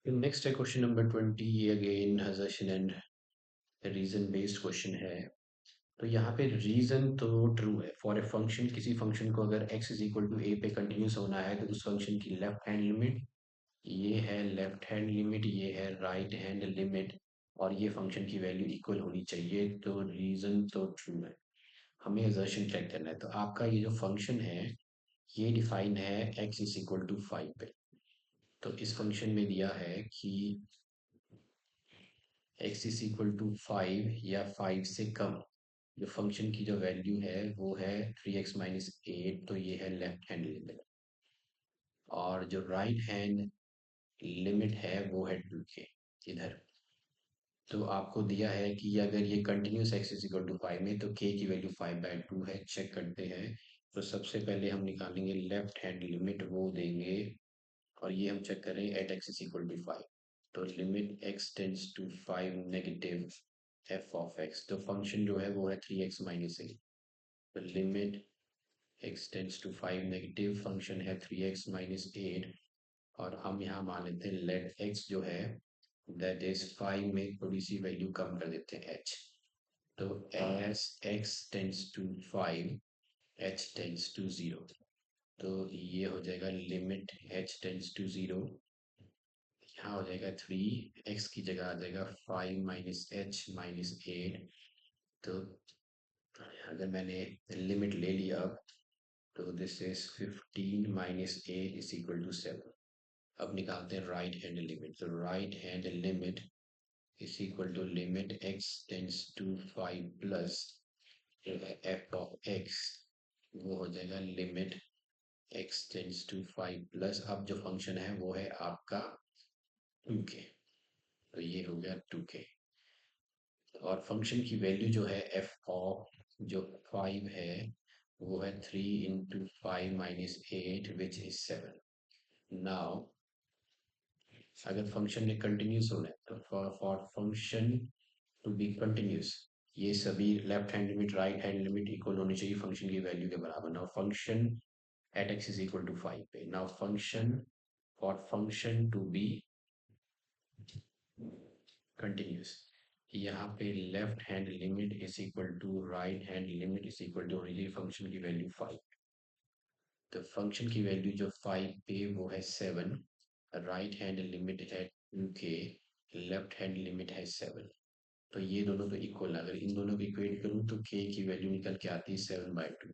Next है question number 20। ये again assertion and reason based question है। तो यहाँ पे रीजन तो ट्रू है। फॉर ए फंक्शन, किसी फंक्शन को अगर x is equal to a पे कंटिन्यूस होना है तो उस फंक्शन की लेफ्ट हैंड लिमिट ये है, लेफ्ट हैंड लिमिट ये है, राइट हैंड लिमिट, और ये फंक्शन की वैल्यू इक्वल होनी चाहिए। तो रीजन तो ट्रू है। हमें assertion चेक करना है। तो आपका ये जो फंक्शन है ये डिफाइन है x इज इक्वल टू 5 पे। तो इस फंक्शन में दिया है कि x इज इक्वल टू 5 या 5 से कम जो फंक्शन की जो वैल्यू है वो है 3x - 8। तो ये है लेफ्ट हैंड लिमिट, और जो राइट हैंड लिमिट है वो है 2k इधर। तो आपको दिया है कि अगर ये continuous x is equal to 5 में तो k की वैल्यू 5/2 है। चेक करते हैं। तो सबसे पहले हम निकालेंगे लेफ्ट हैंड लिमिट, वो देंगे, और ये हम चेक करें at x is equal to 5। तो limit x tends to 5 negative f of x। तो फंक्शन जो है वो है 3x - 8। तो limit x tends to 5 negative, function है 3x - 8, और हम यहाँ मान लेते हैं लेट x जो है दैट इज 5 में थोड़ी सी वैल्यू कम कर देते हैं h। तो as x tends to 5 h tends to 0। तो ये हो जाएगा लिमिट h टेंड्स टू 0, यहाँ हो जाएगा 3, x की जगह आ जाएगा 5 - h - 8। तो अगर मैंने लिमिट ले लिया अब, तो this is 15 - 8 is equal to 7। अब निकालते हैं राइट हैंड लिमिट। तो right hand limit is equal to limit x tends to 5 plus f of x, वो हो जाएगा limit x tends to 5 plus, अब जो फंक्शन है वो है आपका 2k। तो ये हो गया 2k, और फंक्शन की वैल्यू जो है f ऑफ जो 5 है वो है 3 × 5 - 8 विच इज 7। नाउ अगर फंक्शन ने कंटिन्यूस होना है तो for function to be continuous ये सभी left hand limit right hand limit equal होनी चाहिए फंक्शन की वैल्यू के बराबर। Now function at x is equal to 5 पे, now function for function to be continuous, यहाँ पे left hand limit is equal to right hand limit is equal to होनी चाहिए फंक्शन की वैल्यू 5। तो फंक्शन की वैल्यू जो 5 पे वो है 7, राइट हैंड लिमिट है 2k, लेफ्ट हैंड लिमिट है 7। तो ये दोनों तो इक्वल, अगर इन दोनों को इक्वेट करूँ तो k की वैल्यू निकल के आती है 7/2।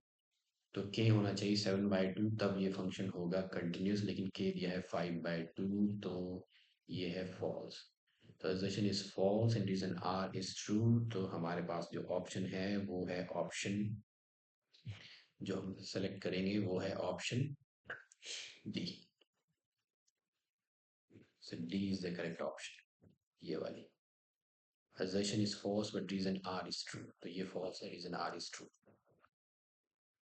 तो k होना चाहिए 7/2, तब ये फंक्शन होगा कंटिन्यूस, लेकिन k दिया है 5/2, तो ये है फॉल्स। तो assertion is false and reason r is true. तो हमारे पास जो ऑप्शन है वो है ऑप्शन, जो हम सेलेक्ट करेंगे वो है option D. So D is the correct option, ये वाली। Assertion is false but reason R is true। तो ये false है, reason R is true।